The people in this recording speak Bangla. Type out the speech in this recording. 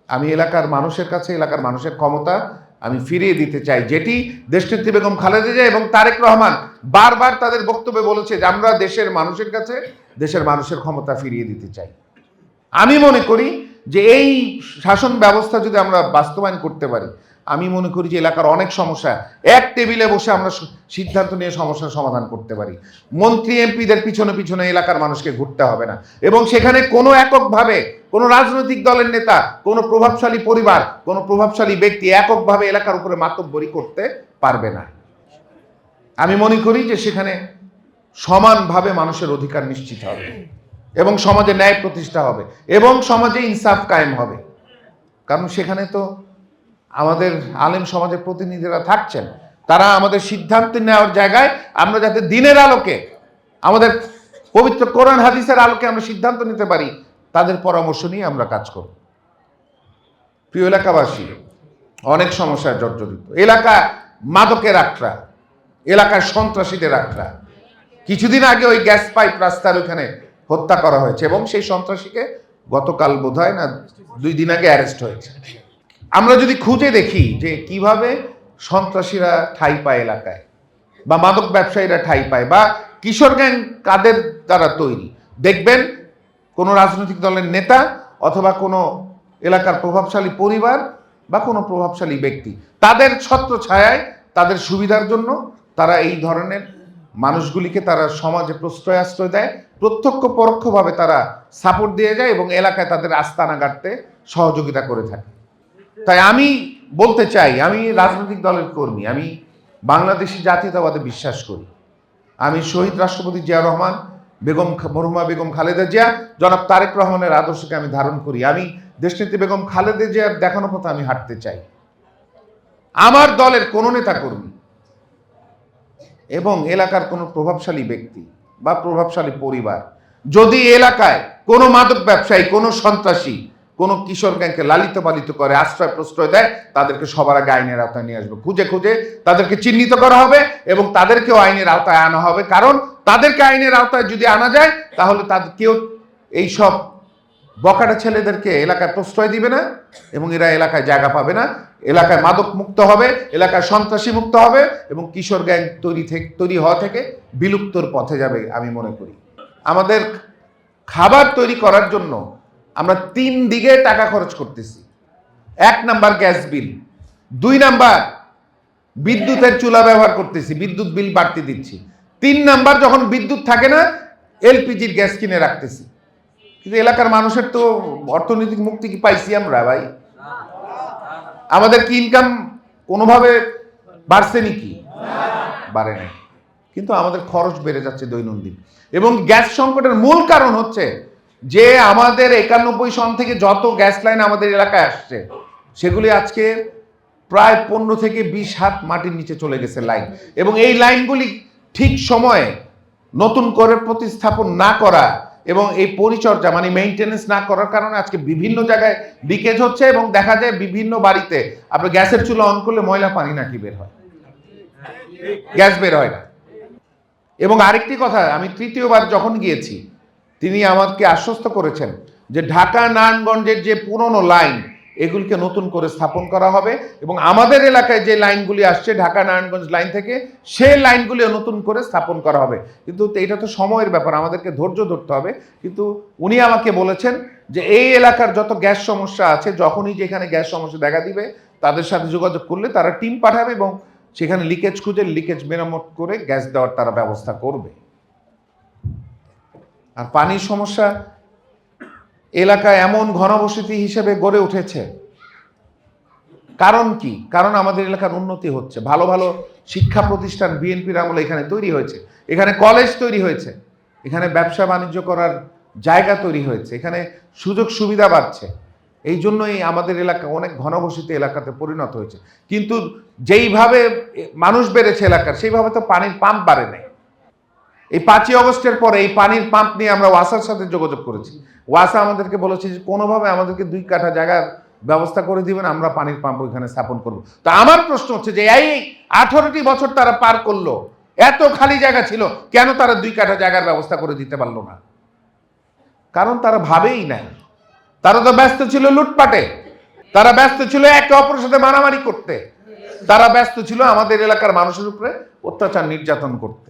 আমি এলাকার মানুষের কাছে এলাকার মানুষের ক্ষমতা আমি ফিরিয়ে দিতে চাই, যেটি দেশনেত্রী বেগম খালেদা জিয়া এবং তারেক রহমান বারবার তাদের বক্তব্যে বলেছে যে আমরা দেশের মানুষের কাছে দেশের মানুষের ক্ষমতা ফিরিয়ে দিতে চাই। আমি মনে করি যে এই শাসন ব্যবস্থা যদি আমরা বাস্তবায়ন করতে পারি, আমি মনে করি যে এলাকার অনেক সমস্যা এক টেবিলে বসে আমরা সিদ্ধান্ত নিয়ে সমস্যার সমাধান করতে পারি। মন্ত্রী এমপিদের পিছনে পিছনে এলাকার মানুষকে ঘুরতে হবে না, এবং সেখানে কোনো এককভাবে কোনো রাজনৈতিক দলের নেতা, কোনো প্রভাবশালী পরিবার, কোনো প্রভাবশালী ব্যক্তি এককভাবে এলাকার উপরে মাতব্বরি করতে পারবে না। আমি মনে করি যে সেখানে সমানভাবে মানুষের অধিকার নিশ্চিত হবে এবং সমাজে ন্যায় প্রতিষ্ঠা হবে এবং সমাজে ইনসাফ কায়েম হবে। কারণ সেখানে তো আমাদের আলেম সমাজের প্রতিনিধিরা থাকছেন, তারা আমাদের সিদ্ধান্ত নেওয়ার জায়গায় আমরা যাতে দিনের আলোকে, আমাদের পবিত্র কোরআন হাদিসের আলোকে আমরা সিদ্ধান্ত নিতে পারি, তাদের পরামর্শ নিয়ে আমরা কাজ করব। প্রিয় এলাকাবাসী, অনেক সমস্যায় জর্জরিত এলাকা, মাদকের আখড়া, এলাকার সন্ত্রাসীদের আখড়া। কিছুদিন আগে ওই গ্যাস পাইপ রাস্তার ওখানে হত্যা করা হয়েছে এবং সেই সন্ত্রাসীকে গতকাল বোধহয় না 2 দিন আগে অ্যারেস্ট হয়েছে। আমরা যদি খুঁজে দেখি যে কিভাবে সন্ত্রাসীরা ঠাঁই পায় এলাকায়, বা মাদক ব্যবসায়ীরা ঠাঁই পায়, বা কিশোর গ্যাং কাদের দ্বারা তৈরি, দেখবেন কোনো রাজনৈতিক দলের নেতা অথবা কোনো এলাকার প্রভাবশালী পরিবার বা কোনো প্রভাবশালী ব্যক্তি তাদের ছত্রছায়ায় তাদের সুবিধার জন্য তারা এই ধরনের মানুষগুলিকে তারা সমাজে প্রশ্রয় আশ্রয় দেয়, প্রত্যক্ষ পরোক্ষভাবে তারা সাপোর্ট দিয়ে যায় এবং এলাকায় তাদের আস্তানা গাড়তে সহযোগিতা করে থাকে। তাই আমি বলতে চাই, আমি রাজনৈতিক দলের কর্মী, আমি বাংলাদেশি জাতীয়তাবাদে বিশ্বাস করি। আমি শহীদ রাষ্ট্রপতি জিয়া রহমান, মরহুমা বেগম খালেদা জিয়া, জনাব তারেক রহমানের আদর্শকে আমি ধারণ করি। আমি দেশনেত্রী বেগম খালেদা জিয়ার দেখানো পথে আমি হাঁটতে চাই। আমার দলের কোনো নেতা কর্মী এবং এলাকার কোনো প্রভাবশালী ব্যক্তি বা প্রভাবশালী পরিবার যদি এলাকায় কোনো মাদক ব্যবসায়ী, কোনো সন্ত্রাসী, কোনো কিশোর গ্যাংকে লালিত পালিত করে, আশ্রয় প্রশ্রয় দেয়, তাদেরকে সবার আগে আইনের আওতায় নিয়ে আসবে। খুঁজে খুঁজে তাদেরকে চিহ্নিত করা হবে এবং তাদেরকেও আইনের আওতায় আনা হবে। কারণ তাদেরকে আইনের আওতায় যদি আনা যায়, তাহলে তাদের কেউ এইসব বকাটা ছেলেদেরকে এলাকায় প্রশ্রয় দিবে না এবং এরা এলাকায় জায়গা পাবে না। এলাকায় মাদক মুক্ত হবে, এলাকায় সন্ত্রাসী মুক্ত হবে এবং কিশোর গ্যাং তৈরি হওয়া থেকে বিলুপ্তর পথে যাবে আমি মনে করি। আমাদের খাবার তৈরি করার জন্য আমরা 3 দিকে টাকা খরচ করতেছি। 1 নাম্বার গ্যাস বিল, 2 নাম্বার বিদ্যুতের চুলা ব্যবহার করতেছি, বিদ্যুৎ বিল বাড়তি দিচ্ছি, 3 নাম্বার যখন বিদ্যুৎ থাকে না এলপিজির গ্যাস কিনে রাখতেছি। কিন্তু এলাকার মানুষের তো অর্থনৈতিক মুক্তি কি পাইছি আমরা ভাই? আমাদের কি ইনকাম কোনোভাবে বাড়ছে নাকি? বাড়ে নাই, কিন্তু আমাদের খরচ বেড়ে যাচ্ছে দৈনন্দিন। এবং গ্যাস সংকটের মূল কারণ হচ্ছে যে আমাদের 91 সন থেকে যত গ্যাস লাইন আমাদের এলাকায় আসছে, সেগুলি আজকে প্রায় 15 থেকে 20 হাত মাটির নিচে চলে গেছে লাইন। এবং এই লাইনগুলি ঠিক সময়ে নতুন করে প্রতিস্থাপন না করা এবং এই পরিচর্যা মানে মেইনটেনেন্স না করার কারণে আজকে বিভিন্ন জায়গায় লিকেজ হচ্ছে এবং দেখা যায় বিভিন্ন বাড়িতে আপনার গ্যাসের চুলা অন করলে ময়লা পানি নাকি বের হয়, গ্যাস বের হয় না। এবং আরেকটি কথা, আমি 3য়বার যখন গিয়েছি, তিনি আমাকে আশ্বস্ত করেছেন যে ঢাকা নারায়ণগঞ্জের যে পুরনো লাইন এগুলিকে নতুন করে স্থাপন করা হবে এবং আমাদের এলাকায় যে লাইনগুলি আসছে ঢাকা নারায়ণগঞ্জ লাইন থেকে, সেই লাইনগুলিও নতুন করে স্থাপন করা হবে। কিন্তু এটা তো সময়ের ব্যাপার, আমাদেরকে ধৈর্য ধরতে হবে। কিন্তু উনি আমাকে বলেছেন যে এই এলাকার যত গ্যাস সমস্যা আছে, যখনই যেখানে গ্যাস সমস্যা দেখা দিবে তাদের সাথে যোগাযোগ করলে তারা টিম পাঠাবে এবং সেখানে লিকেজ খুঁজে লিকেজ মেরামত করে গ্যাস দেওয়ার তারা ব্যবস্থা করবে। আর পানির সমস্যা এলাকায় এমন ঘনবসতি হিসেবে গড়ে উঠেছে, কারণ কি? কারণ আমাদের এলাকার উন্নতি হচ্ছে, ভালো ভালো শিক্ষা প্রতিষ্ঠান বিএনপির আমলে এখানে তৈরি হয়েছে, এখানে কলেজ তৈরি হয়েছে, এখানে ব্যবসা বাণিজ্য করার জায়গা তৈরি হয়েছে, এখানে সুযোগ সুবিধা বাড়ছে। এই জন্যই আমাদের এলাকা অনেক ঘনবসতি এলাকাতে পরিণত হয়েছে। কিন্তু যেইভাবে মানুষ বেড়েছে এলাকার, সেইভাবে তো পানির পাম্প বাড়ে নাই। এই 5ই আগস্টের পরে এই পানির পাম্প নিয়ে আমরা ওয়াসার সাথে যোগাযোগ করেছি। ওয়াসা আমাদেরকে বলেছে যে কোনোভাবে আমাদেরকে 2 কাঠা জায়গার ব্যবস্থা করে দিবেন, আমরা পানির পাম্প ওইখানে স্থাপন করব। তো আমার প্রশ্ন হচ্ছে যে এই 18টি বছর তারা পার করলো, এত খালি জায়গা ছিল, কেন তারা 2 কাঠা জায়গার ব্যবস্থা করে দিতে পারলো না? কারণ তারা ভাবেই নাই, তারা তো ব্যস্ত ছিল লুটপাটে। তারা ব্যস্ত ছিল একে অপরের সাথে মারামারি করতে, তারা ব্যস্ত ছিল আমাদের এলাকার মানুষের উপরে অত্যাচার নির্যাতন করতে।